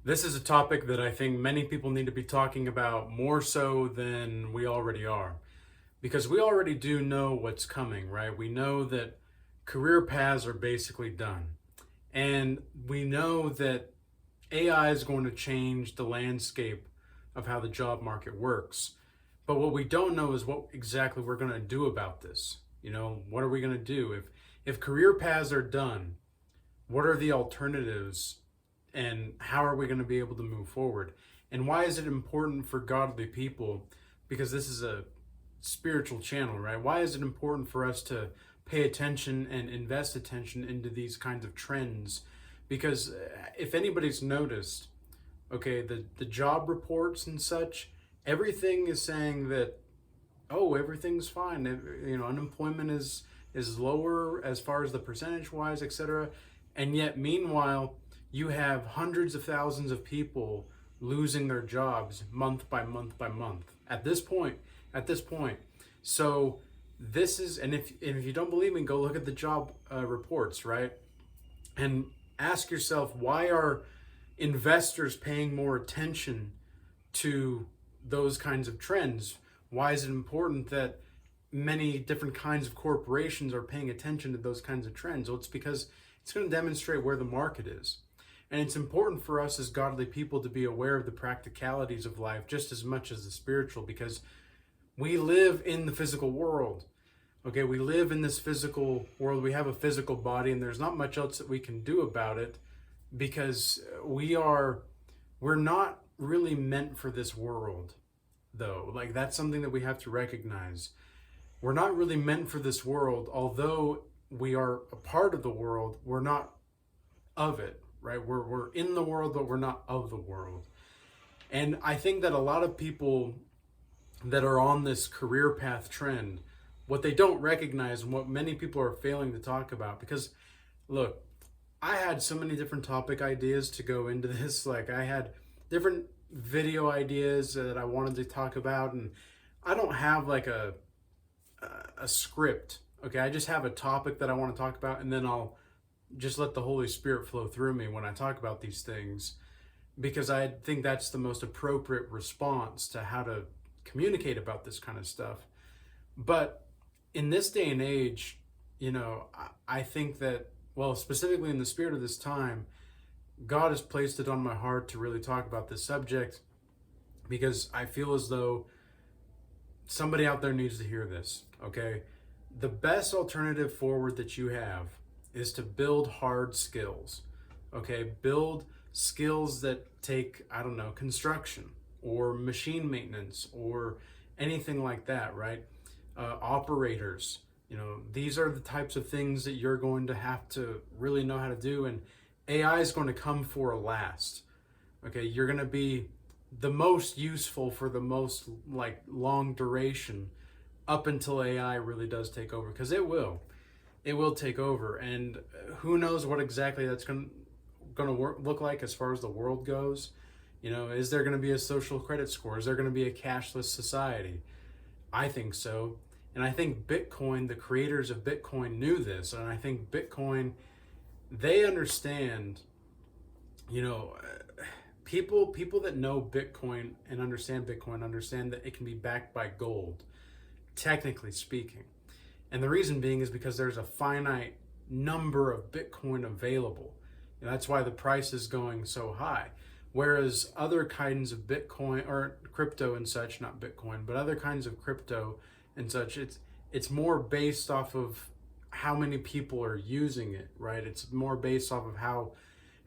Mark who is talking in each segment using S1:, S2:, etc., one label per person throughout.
S1: This is a topic that I think many people need to be talking about more so than we already are. Because we already do know what's coming, right? We know that career paths are basically done. And we know that AI is going to change the landscape of how the job market works. But what we don't know is what exactly we're going to do about this. What are we going to do? If career paths are done, what are the alternatives and how are we going to be able to move forward? And why is it important for godly people? Because this is a spiritual channel, right? Why is it important for us to pay attention and invest attention into these kinds of trends? Because if anybody's noticed, okay, the job reports and such, everything is saying that, oh, everything's fine. Unemployment is lower as far as the percentage wise, etc. And yet, meanwhile, you have hundreds of thousands of people losing their jobs month by month by month. At this point. So this is, and if you don't believe me, go look at the job reports, right? And ask yourself, why are investors paying more attention to those kinds of trends? Why is it important that many different kinds of corporations are paying attention to those kinds of trends? Well, it's because it's going to demonstrate where the market is. And it's important for us as godly people to be aware of the practicalities of life just as much as the spiritual, because we live in the physical world. Okay, we live in this physical world. We have a physical body, and there's not much else that we can do about it because we're not really meant for this world, though. Like, that's something that we have to recognize. We're not really meant for this world. Although we are a part of the world, we're not of it, right? We're in the world, but we're not of the world. And I think that a lot of people that are on this career path trend, what they don't recognize and what many people are failing to talk about, because look, I had so many different topic ideas to go into this. Like, I had different video ideas that I wanted to talk about, and I don't have like a script. Okay, I just have a topic that I want to talk about, and then I'll just let the Holy Spirit flow through me when I talk about these things, because I think that's the most appropriate response to how to communicate about this kind of stuff. But in this day and age, I think that, well, specifically in the spirit of this time, God has placed it on my heart to really talk about this subject, because I feel as though somebody out there needs to hear this, okay? The best alternative forward that you have is to build hard skills, okay? Build skills that take, I don't know, construction or machine maintenance or anything like that, right? Operators, these are the types of things that you're going to have to really know how to do, and AI is going to come for last, okay? You're going to be the most useful for the most long duration up until AI really does take over, because it will take over. And who knows what exactly that's going to look like as far as the world goes. Is there going to be a social credit score? Is there going to be a cashless society? I think so. And I think Bitcoin, the creators of Bitcoin, knew this. And I think Bitcoin, they understand, people that know Bitcoin and understand Bitcoin understand that it can be backed by gold, technically speaking. And the reason being is because there's a finite number of Bitcoin available. And that's why the price is going so high. Whereas other kinds of Bitcoin or crypto and such, not Bitcoin, but other kinds of crypto and such, it's more based off of how many people are using it, right? It's more based off of how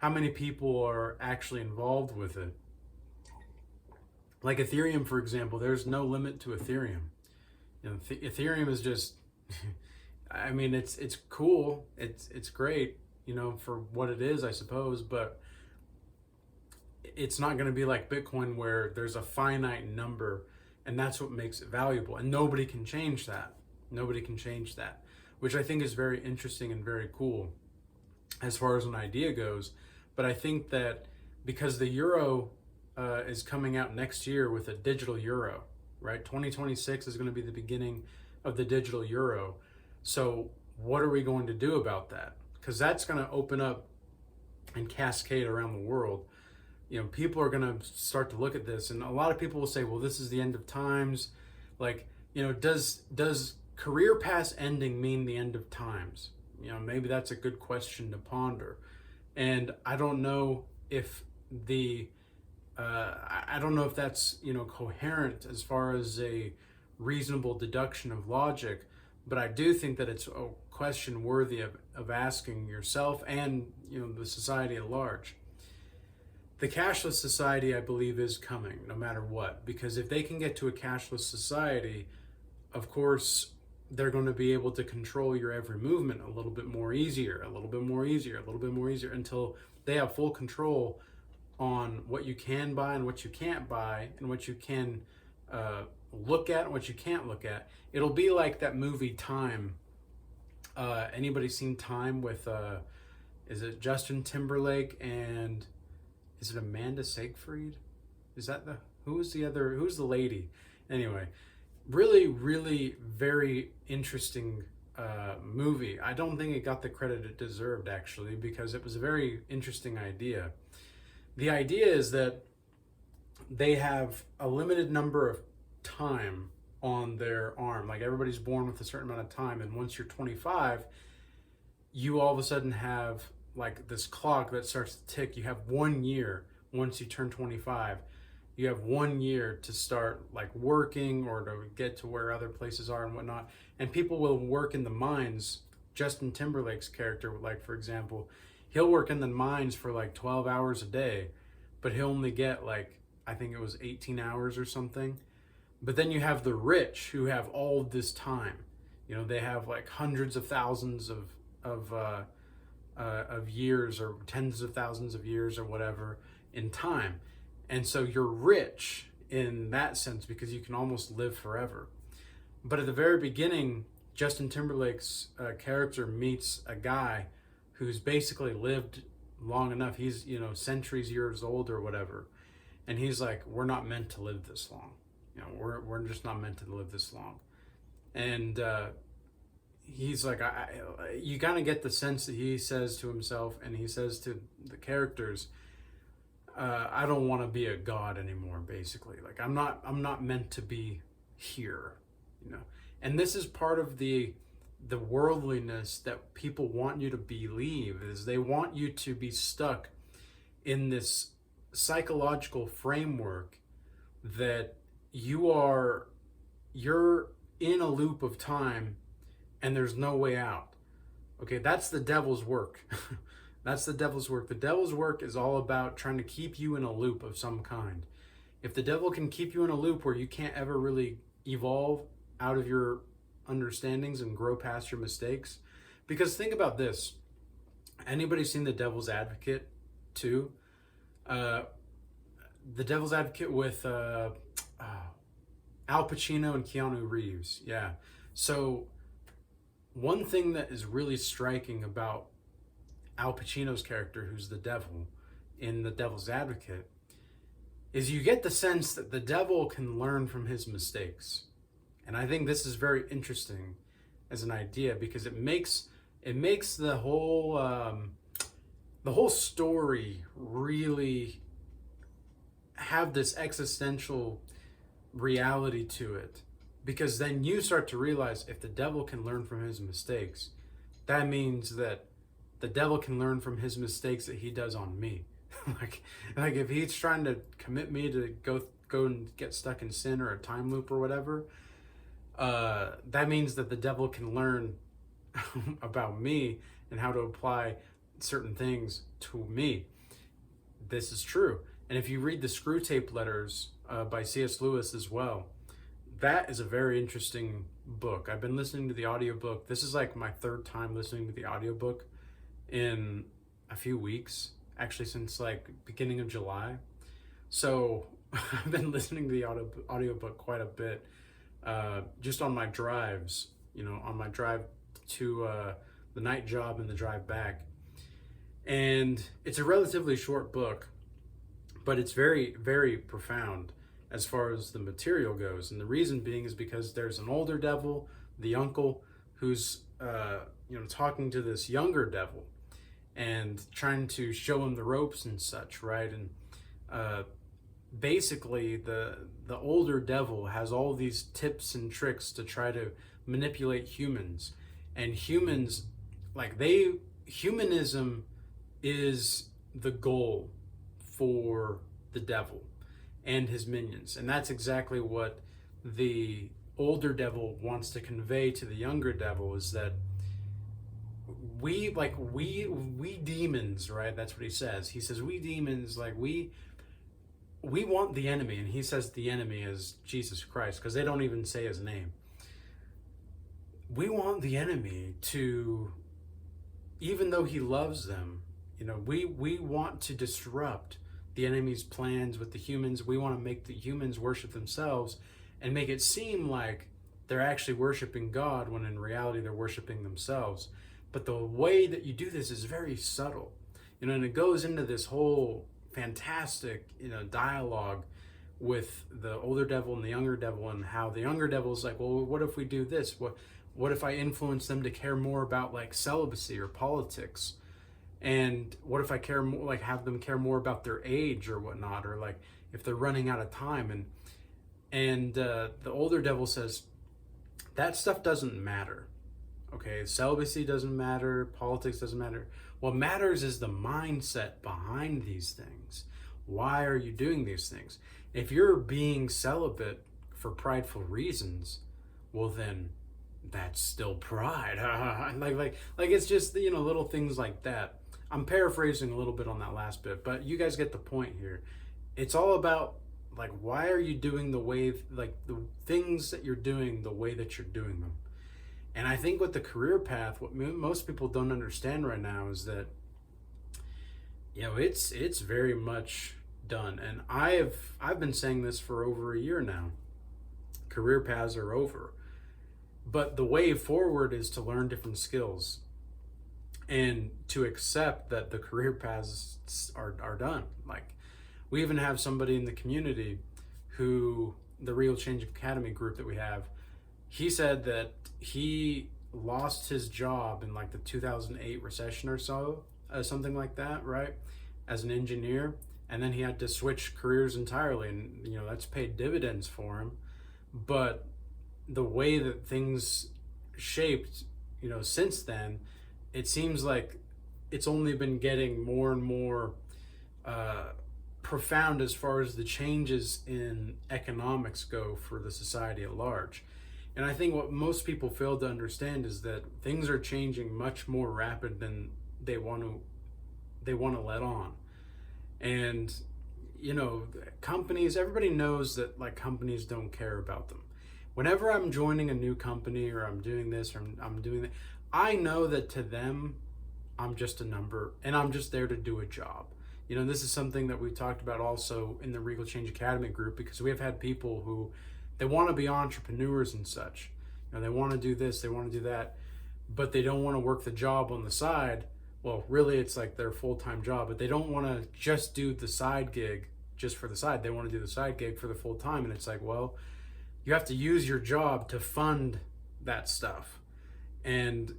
S1: many people are actually involved with it. Like Ethereum, for example, there's no limit to Ethereum. Ethereum is just, I mean, it's cool. It's great, for what it is, I suppose, but it's not going to be like Bitcoin where there's a finite number, and that's what makes it valuable. And nobody can change that. Which I think is very interesting and very cool as far as an idea goes. But I think that because the euro is coming out next year with a digital euro, right? 2026 is going to be the beginning of the digital euro. So what are we going to do about that? Because that's going to open up and cascade around the world. people are going to start to look at this, and a lot of people will say, well, this is the end of times. Like, does career path ending mean the end of times? Maybe that's a good question to ponder. And I don't know if I don't know if that's coherent as far as a reasonable deduction of logic, but I do think that it's a question worthy of asking yourself and the society at large. The cashless society, I believe, is coming no matter what, because if they can get to a cashless society, of course they're going to be able to control your every movement a little bit more easier, a little bit more easier, a little bit more easier, until they have full control on what you can buy and what you can't buy, and what you can look at and what you can't look at. It'll be like that movie Time. Anybody seen Time with is it Justin Timberlake and is it Amanda Seyfried? Is that who's the lady? Anyway, really, really very interesting movie. I don't think it got the credit it deserved, actually, because it was a very interesting idea. The idea is that they have a limited number of time on their arm. Like, everybody's born with a certain amount of time, and once you're 25, you all of a sudden have like this clock that starts to tick. You have 1 year once you turn 25. You have 1 year to start like working or to get to where other places are and whatnot. And people will work in the mines. Justin Timberlake's character, like, for example, he'll work in the mines for like 12 hours a day, but he'll only get like, I think it was 18 hours or something. But then you have the rich who have all this time. They have like hundreds of thousands of years, or tens of thousands of years or whatever in time. And so you're rich in that sense because you can almost live forever. But at the very beginning, Justin Timberlake's character meets a guy who's basically lived long enough. He's, centuries years old or whatever. And he's like, we're not meant to live this long. We're just not meant to live this long. And he's like, you kind of get the sense that he says to himself, and he says to the characters, I don't want to be a god anymore, basically. Like, I'm not meant to be here, And this is part of the worldliness that people want you to believe, is they want you to be stuck in this psychological framework that you're in a loop of time and there's no way out. Okay, that's the devil's work. That's the devil's work. The devil's work is all about trying to keep you in a loop of some kind. If the devil can keep you in a loop where you can't ever really evolve out of your understandings and grow past your mistakes, because think about this. Anybody seen The Devil's Advocate 2? The Devil's Advocate with Al Pacino and Keanu Reeves. Yeah. So one thing that is really striking about Al Pacino's character, who's the devil in The Devil's Advocate, is you get the sense that the devil can learn from his mistakes. And I think this is very interesting as an idea, because it makes the whole story really have this existential reality to it. Because then you start to realize, if the devil can learn from his mistakes, that means that the devil can learn from his mistakes that he does on me. like if he's trying to commit me to go and get stuck in sin or a time loop or whatever, that means that the devil can learn about me and how to apply certain things to me. This is true. And if you read the Screw Tape Letters by C.S. Lewis as well, that is a very interesting book. I've been listening to the audiobook. This is like my third time listening to the audiobook in a few weeks, actually since like beginning of July. So I've been listening to the audiobook quite a bit, just on my drives, on my drive to the night job and the drive back. And it's a relatively short book, but it's very, very profound as far as the material goes. And the reason being is because there's an older devil, the uncle, who's talking to this younger devil and trying to show him the ropes and such, right? And uh, basically the older devil has all these tips and tricks to try to manipulate humans, and humans, humanism is the goal for the devil and his minions, and that's exactly what the older devil wants to convey to the younger devil, is that we demons, right? That's what he says. He says we demons, we want the enemy, and he says the enemy is Jesus Christ, because they don't even say his name. We want the enemy to, even though he loves them, we want to disrupt the enemy's plans with the humans. We want to make the humans worship themselves and make it seem like they're actually worshiping God, when in reality they're worshiping themselves. But the way that you do this is very subtle, and it goes into this whole fantastic, dialogue with the older devil and the younger devil, and how the younger devil is like, well, what if we do this? What if I influence them to care more about celibacy or politics? And what if I care more, have them care more about their age or whatnot, or if they're running out of time? And the older devil says that stuff doesn't matter. Okay, celibacy doesn't matter, politics doesn't matter. What matters is the mindset behind these things. Why are you doing these things? If you're being celibate for prideful reasons, well then that's still pride. It's just little things like that. I'm paraphrasing a little bit on that last bit, but you guys get the point here. It's all about why are you doing the things that you're doing the way that you're doing them? And I think with the career path, what most people don't understand right now is that, it's very much done. And I've been saying this for over a year now. Career paths are over. But the way forward is to learn different skills and to accept that the career paths are done. We even have somebody in the community who, the Real Change Academy group that we have, he said that he lost his job in the 2008 recession or so, something like that, right? As an engineer. And then he had to switch careers entirely, and that's paid dividends for him. But the way that things shaped, since then, it seems like it's only been getting more and more profound as far as the changes in economics go for the society at large. And I think what most people fail to understand is that things are changing much more rapid than they want to let on. And companies, everybody knows that companies don't care about them. Whenever I'm joining a new company, or I'm doing this, or I'm doing that, I know that to them I'm just a number, and I'm just there to do a job. This is something that we talked about also in the Regal Change Academy group, because we have had people who, they want to be entrepreneurs and such. They want to do this, they want to do that, but they don't want to work the job on the side. Well, really, it's their full-time job, but they don't want to just do the side gig just for the side. They want to do the side gig for the full-time, and it's well, you have to use your job to fund that stuff. And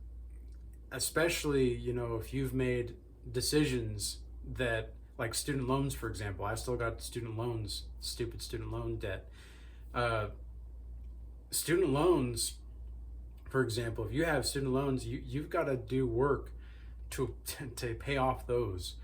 S1: especially, if you've made decisions that, student loans, for example, I've still got student loans, stupid student loan debt. Student loans, for example, if you have student loans, you've got to do work to pay off those.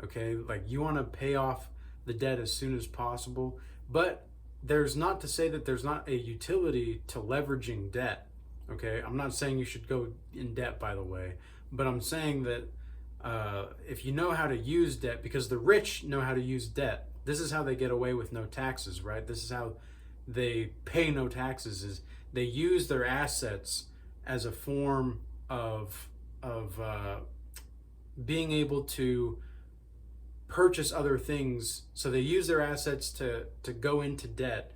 S1: Okay, you want to pay off the debt as soon as possible, but there's not to say that there's not a utility to leveraging debt. Okay, I'm not saying you should go in debt, by the way, but I'm saying that if you know how to use debt, because the rich know how to use debt. This is how they get away with no taxes, right? This is how they pay no taxes, is they use their assets as a form of being able to purchase other things. So they use their assets to go into debt.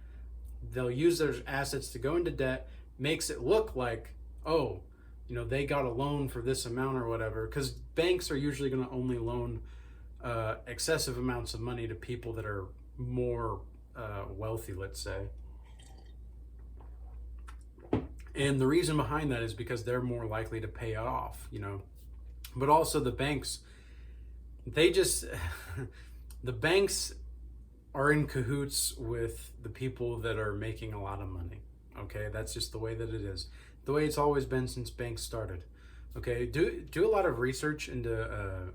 S1: They'll use their assets to go into debt, makes it look like, oh, they got a loan for this amount or whatever, because banks are usually going to only loan excessive amounts of money to people that are more wealthy, let's say. And the reason behind that is because they're more likely to pay off, But also the banks, the banks are in cahoots with the people that are making a lot of money. Okay, that's just the way that it is. The way it's always been since banks started. Okay, do a lot of research into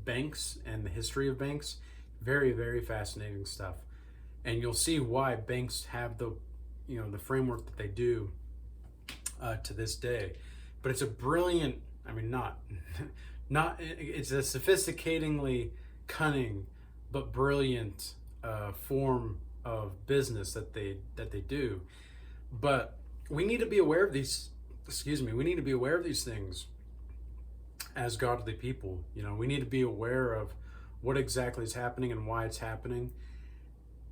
S1: banks and the history of banks. Very, very fascinating stuff. And you'll see why banks have the framework that they do to this day. But it's a brilliant, I mean, not it's a sophisticatingly cunning but brilliant form of business that they do. But we need to be aware of these. Excuse me. We need to be aware of these things as godly people. We need to be aware of what exactly is happening and why it's happening.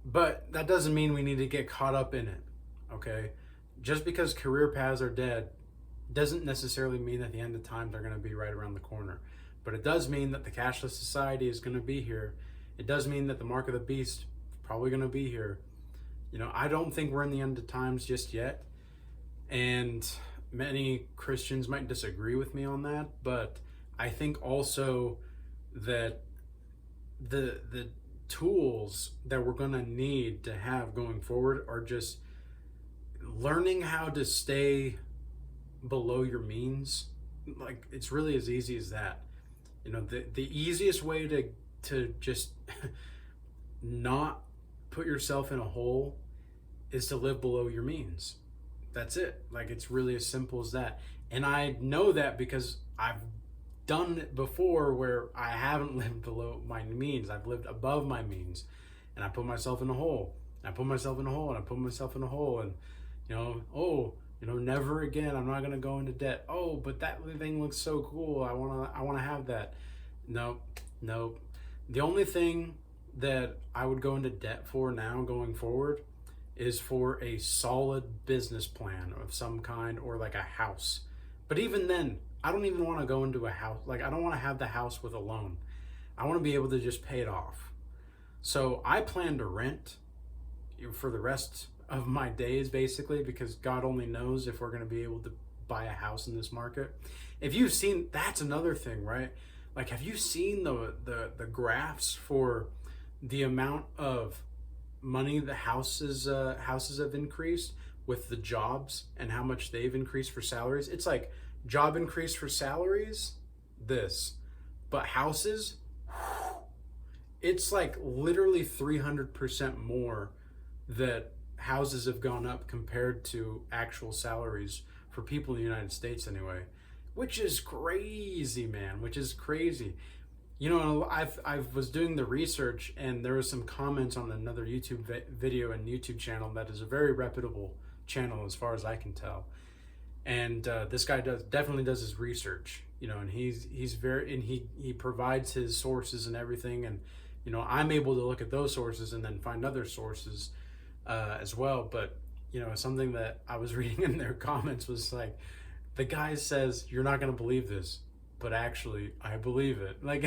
S1: But that doesn't mean we need to get caught up in it. Okay, just because career paths are dead doesn't necessarily mean that the end of time they're going to be right around the corner. But it does mean that the cashless society is going to be here. It does mean that the mark of the beast is probably going to be here. I don't think we're in the end of times just yet. And many Christians might disagree with me on that, but I think also that the tools that we're going to need to have going forward are just learning how to stay below your means. Like, it's really as easy as that. The easiest way to just not put yourself in a hole is to live below your means. That's it. Like, it's really as simple as that. And I know that because I've done it before where I haven't lived below my means. I've lived above my means, and I put myself in a hole. I put myself in a hole, and I put myself in a hole, and never again. I'm not gonna go into debt. Oh, but that thing looks so cool. I wanna have that. No. The only thing that I would go into debt for now going forward is for a solid business plan of some kind, or like a house. But even then, I don't even want to go into a house. Like, I don't want to have the house with a loan. I want to be able to just pay it off. So I plan to rent for the rest of my days, basically, because God only knows if we're going to be able to buy a house in this market. If you've seen, that's another thing, right? Like, have you seen the graphs for the amount of money the houses have increased with the jobs and how much they've increased for salaries? It's like job increase for salaries, but houses, it's like literally 300% more that houses have gone up compared to actual salaries for people in the United States anyway, which is crazy, man, which is crazy. I was doing the research, and there was some comments on another YouTube video and YouTube channel that is a very reputable channel as far as I can tell. And this guy definitely does his research, and he provides his sources and everything. And, I'm able to look at those sources and then find other sources as well. But, something that I was reading in their comments was like, the guy says, "You're not going to believe this, but actually I believe it." Like,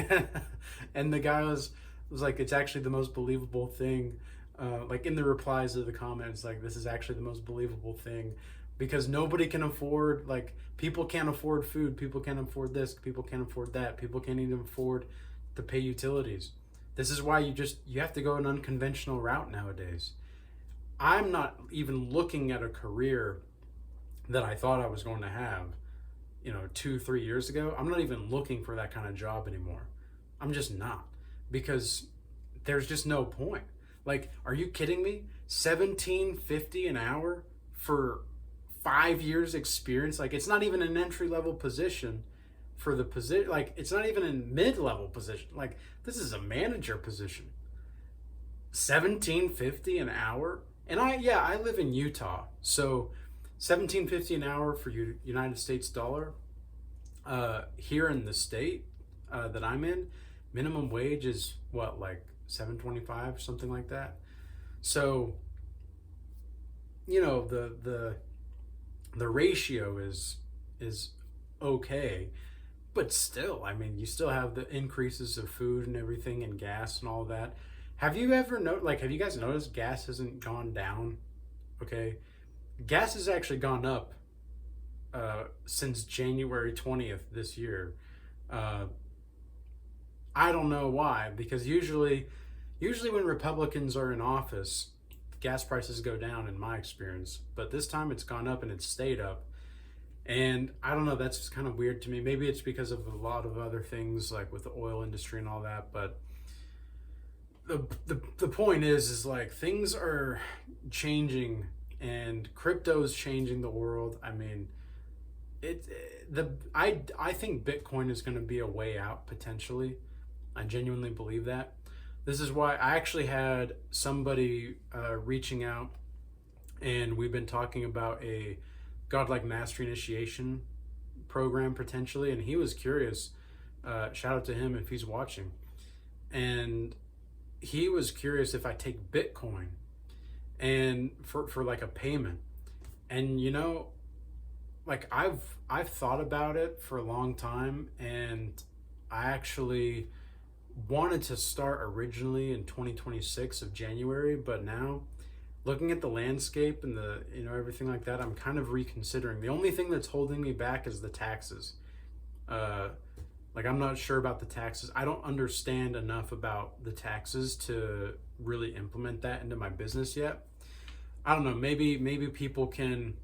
S1: and the guy was like, "It's actually the most believable thing." Like, in the replies to the comments, like, "This is actually the most believable thing." Because nobody can afford, like, people can't afford food, people can't afford this, people can't afford that, people can't even afford to pay utilities. This is why you have to go an unconventional route nowadays. I'm not even looking at a career that I thought I was going to have, 2-3 years ago. I'm not even looking for that kind of job anymore. I'm just not, because there's just no point. Like, are you kidding me? $17.50 an hour for 5 years experience? Like, it's not even an entry-level position for the position. Like, it's not even a mid-level position. Like, this is a manager position. $17.50 an hour. And I live in Utah, so $17.50 an hour for United States dollar. Here in the state that I'm in, minimum wage is what, like $7.25, something like that. So, the ratio is okay, but still, I mean, you still have the increases of food and everything, and gas and all that. Have you guys noticed gas hasn't gone down? Okay, gas has actually gone up since January 20th this year. I don't know why, because usually, Usually when Republicans are in office, gas prices go down in my experience, but this time it's gone up and it's stayed up. And I don't know, that's just kind of weird to me. Maybe it's because of a lot of other things like with the oil industry and all that, but the point is like things are changing and crypto's changing the world. I mean, I think Bitcoin is going to be a way out potentially. I genuinely believe that. This is why I actually had somebody reaching out, and we've been talking about a Godlike Mastery Initiation program potentially, and he was curious. Shout out to him if he's watching. And he was curious if I take Bitcoin and for like a payment. And you know, like I've thought about it for a long time, and I actually wanted to start originally in 2026 of January, but now looking at the landscape and the, you know, everything like that, I'm kind of reconsidering. The only thing that's holding me back is the taxes. Like I'm not sure about the taxes. I don't understand enough about the taxes to really implement that into my business yet. I don't know, maybe people can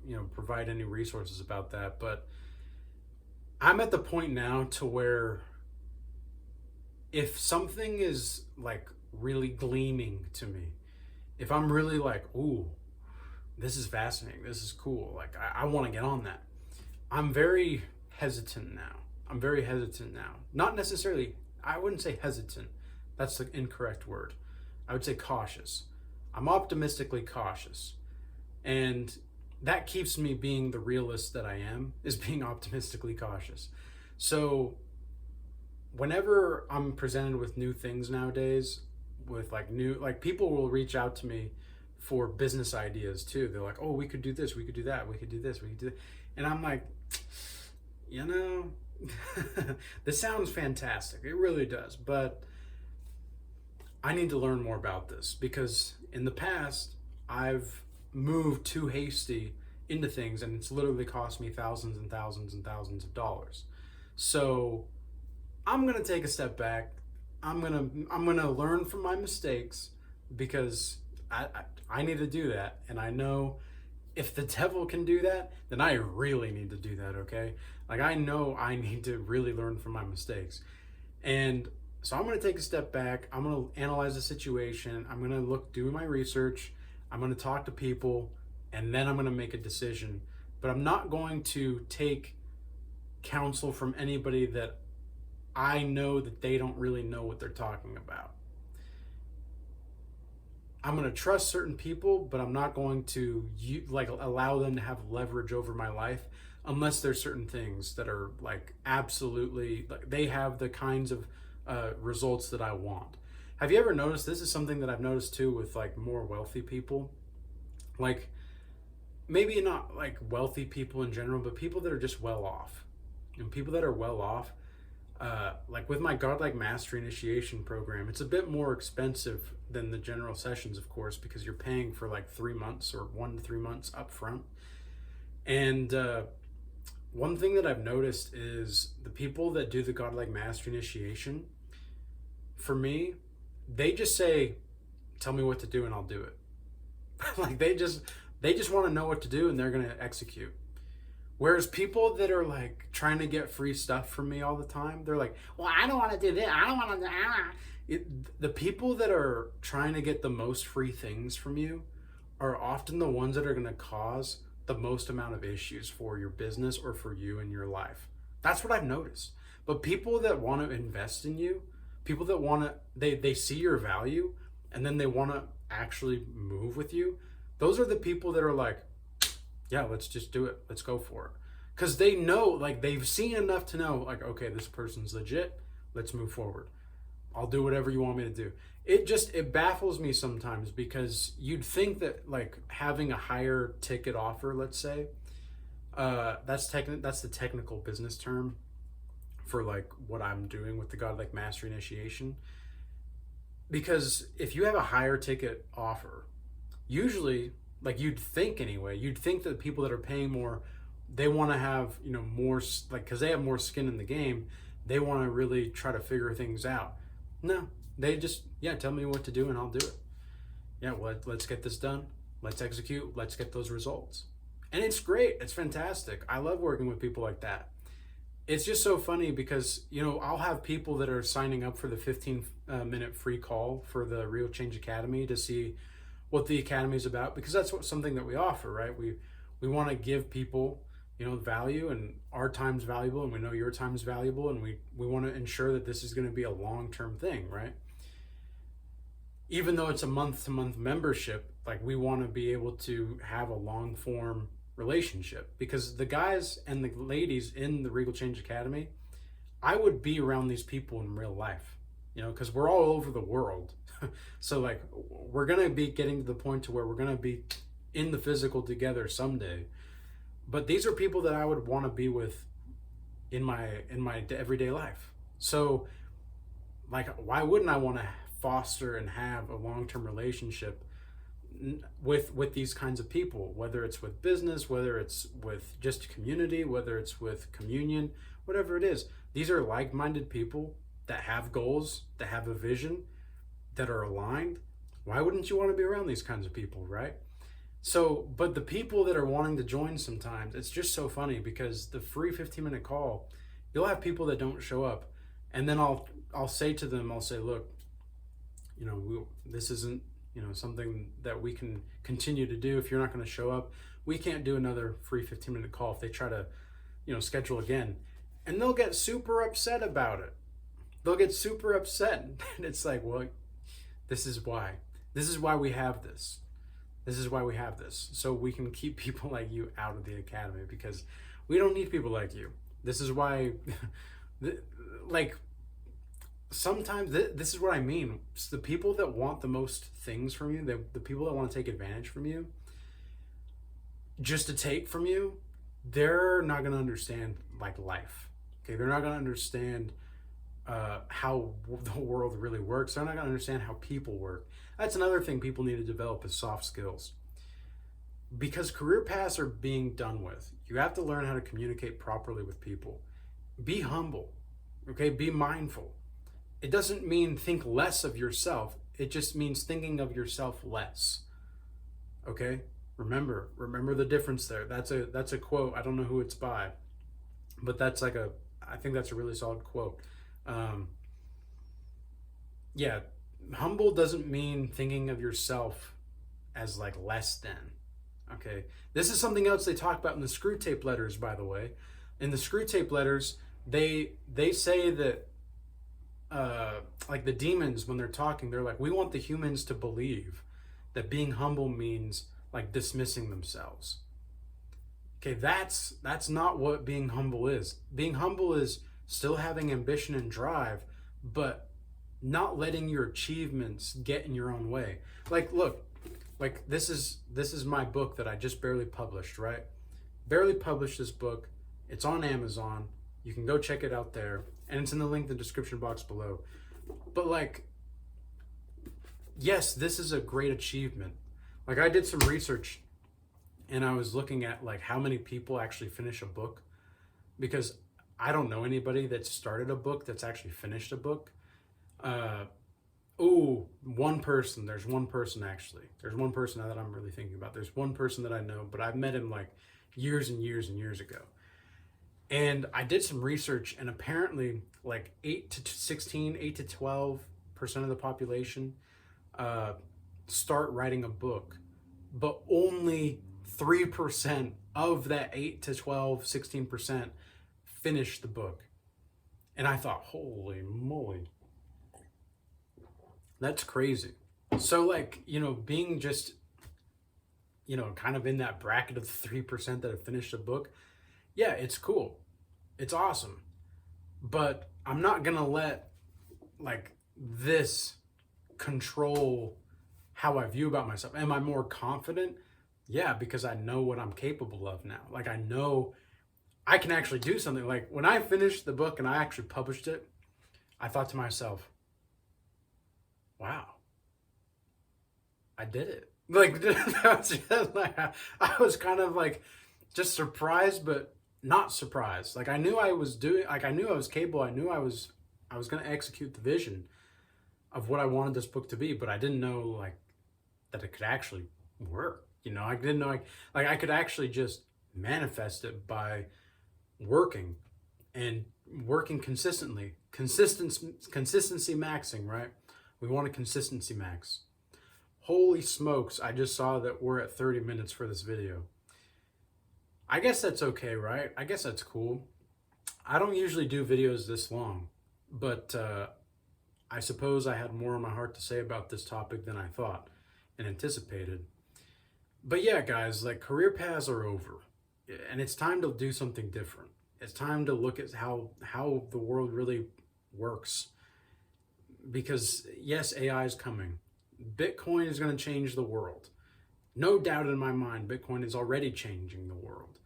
S1: you know, provide any resources about that, but I'm at the point now to where if something is like really gleaming to me, if I'm really like, ooh, this is fascinating, this is cool, like I want to get on that, I'm very hesitant now. Not necessarily, I wouldn't say hesitant. That's the incorrect word. I would say cautious. I'm optimistically cautious. And that keeps me being the realist that I am, is being optimistically cautious. So whenever I'm presented with new things nowadays, with like people will reach out to me for business ideas too. They're like, oh, we could do this, we could do that, we could do this, we could do that. And I'm like, you know, this sounds fantastic. It really does. But I need to learn more about this, because in the past, I've moved too hasty into things, and it's literally cost me thousands and thousands and thousands of dollars. So I'm gonna take a step back. I'm gonna learn from my mistakes, because I need to do that. And I know if the devil can do that, then I really need to do that, okay? Like I know I need to really learn from my mistakes. And so I'm gonna take a step back. I'm gonna analyze the situation. I'm gonna do my research. I'm gonna talk to people, and then I'm gonna make a decision. But I'm not going to take counsel from anybody that I know that they don't really know what they're talking about. I'm going to trust certain people, but I'm not going to like allow them to have leverage over my life unless there's certain things that are like absolutely, like they have the kinds of results that I want. Have you ever noticed, this is something that I've noticed too with like more wealthy people, like maybe not like wealthy people in general, but people that are just well off. And people that are well off, like with my Godlike Mastery Initiation program, it's a bit more expensive than the general sessions, of course, because you're paying for like 3 months or 1 to 3 months up front. And one thing that I've noticed is the people that do the Godlike Mastery Initiation, for me, they just say, tell me what to do and I'll do it. Like they just want to know what to do and they're going to execute. Whereas people that are like trying to get free stuff from me all the time, they're like, well, I don't want to do this, I don't want to do. The people that are trying to get the most free things from you are often the ones that are going to cause the most amount of issues for your business or for you in your life. That's what I've noticed. But people that want to invest in you, people that want to, they see your value and then they want to actually move with you, those are the people that are like, yeah, let's just do it. Let's go for it. Because they know, like they've seen enough to know, like, okay, this person's legit. Let's move forward. I'll do whatever you want me to do. It baffles me sometimes, because you'd think that like having a higher ticket offer, let's say, that's the technical business term for like what I'm doing with the Godlike Mastery Initiation. Because if you have a higher ticket offer, usually, like you'd think that the people that are paying more, they want to have, you know, more, like, because they have more skin in the game, they want to really try to figure things out. No, They just, yeah, tell me what to do and I'll do it. Yeah, well, let's get this done. Let's execute. Let's get those results. And it's great. It's fantastic. I love working with people like that. It's just so funny because, I'll have people that are signing up for the 15-minute free call for the Real Change Academy to see what the Academy is about, because that's something that we offer, right? We want to give people, value, and our time's valuable, and we know your time's valuable, and we want to ensure that this is going to be a long-term thing, right? Even though it's a month-to-month membership, like, we want to be able to have a long-form relationship, because the guys and the ladies in the Regal Change Academy, I would be around these people in real life, because we're all over the world. So, like, we're going to be getting to the point to where we're going to be in the physical together someday. But these are people that I would want to be with in my everyday life. So, like, why wouldn't I want to foster and have a long-term relationship with these kinds of people, whether it's with business, whether it's with just community, whether it's with communion, whatever it is. These are like-minded people that have goals, that have a vision, that are aligned. Why wouldn't you want to be around these kinds of people, right? So, but the people that are wanting to join, sometimes it's just so funny, because the free 15-minute call, you'll have people that don't show up, and then I'll say to them, I'll say, look, this isn't something that we can continue to do. If you're not going to show up, we can't do another free 15-minute call if they try to schedule again. And they'll get super upset about it. They'll get super upset. And it's like, well, this is why we have this. This is why we have this. So we can keep people like you out of the academy, because we don't need people like you. This is why, like, sometimes this is what I mean. It's the people that want the most things from you, the people that want to take advantage from you, just to take from you, they're not going to understand, like, life. Okay, they're not going to understand how the world really works. They're not going to understand how people work. That's another thing people need to develop, is soft skills. Because career paths are being done with. You have to learn how to communicate properly with people. Be humble. Okay, be mindful. It doesn't mean think less of yourself. It just means thinking of yourself less. Okay? Remember the difference there. That's a quote. I don't know who it's by, but I think that's a really solid quote. Yeah, humble doesn't mean thinking of yourself as, like, less than. Okay? This is something else they talk about in the Screw Tape letters, by the way. In the Screw Tape letters, they say that like, the demons, when they're talking, they're like, we want the humans to believe that being humble means, like, dismissing themselves. Okay, that's not what being humble is. Being humble is still having ambition and drive, but not letting your achievements get in your own way. Like, look, like, this is my book that I just barely published, right? Barely published this book. It's on Amazon. You can go check it out there, and it's in the link in the description box below. But, like, yes, this is a great achievement. Like, I did some research, and I was looking at, like, how many people actually finish a book, because I don't know anybody that started a book that's actually finished a book. One person. There's one person, actually. There's one person that I'm really thinking about. There's one person that I know, but I've met him, like, years and years and years ago. And I did some research, and apparently, like, 8 to 12% of the population start writing a book, but only 3% of that 8 to 12, 16% finish the book. And I thought, holy moly, that's crazy. So, like, being just, kind of in that bracket of the 3% that have finished a book, yeah, it's cool. It's awesome. But I'm not going to let, like, this control how I view about myself. Am I more confident? Yeah, because I know what I'm capable of now. Like, I know I can actually do something. Like, when I finished the book and I actually published it, I thought to myself, wow, I did it. Like, I was kind of, like, just surprised, but not surprised. Like, I knew I was doing, like, I knew I was capable. I knew I was going to execute the vision. of what I wanted this book to be, but I didn't know like that it could actually work. You know, I didn't know like I could actually just manifest it by working and working consistently. Consistency maxing, right? We want a consistency max. Holy smokes, I just saw that we're at 30 minutes for this video. I guess that's okay, right? I guess that's cool. I don't usually do videos this long, but I suppose I had more on my heart to say about this topic than I thought and anticipated. But yeah, guys, like career paths are over, and it's time to do something different. It's time to look at how the world really works. Because yes, AI is coming. Bitcoin is going to change the world. No doubt in my mind, Bitcoin is already changing the world.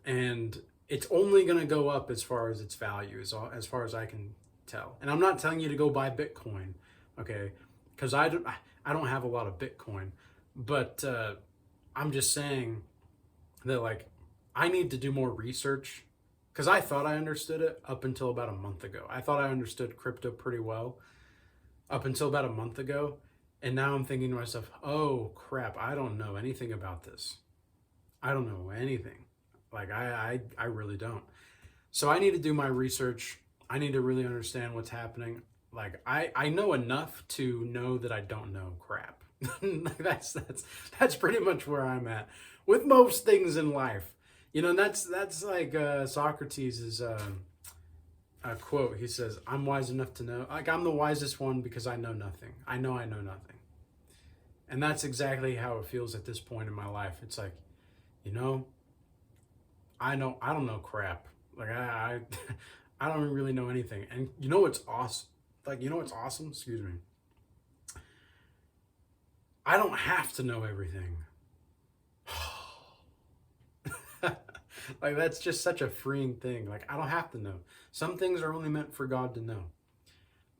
S1: And it's only going to go up as far as its value, as far as I can tell. And I'm not telling you to go buy Bitcoin, okay? Because I don't have a lot of Bitcoin. But I'm just saying that, like, I need to do more research. Because I thought I understood it up until about a month ago. I thought I understood crypto pretty well up until about a month ago. And now I'm thinking to myself, oh crap, I don't know anything about this. I don't know anything. Like I really don't. So I need to do my research. I need to really understand what's happening. Like I know enough to know that I don't know crap. that's pretty much where I'm at with most things in life. You know, and that's like Socrates' a quote. He says, "I'm wise enough to know. Like I'm the wisest one because I know nothing. I know nothing." And that's exactly how it feels at this point in my life. It's like, you know, I don't know crap. Like I I don't really know anything. And you know what's awesome? Like you know what's awesome? Excuse me. I don't have to know everything. Like that's just such a freeing thing. Like I don't have to know. Some things are only meant for God to know.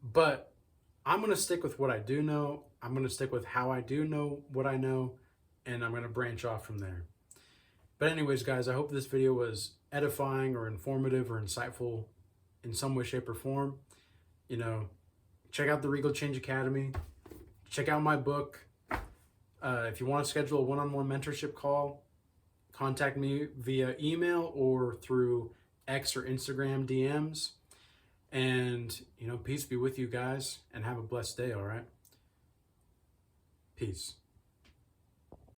S1: But I'm going to stick with what I do know. I'm going to stick with how I do know what I know, and I'm going to branch off from there. But anyways, guys, I hope this video was edifying or informative or insightful in some way, shape, or form. You know, check out the Regal Change Academy. Check out my book. If you want to schedule a one-on-one mentorship call, contact me via email or through X or Instagram DMs. And, you know, peace be with you guys and have a blessed day, all right? Peace.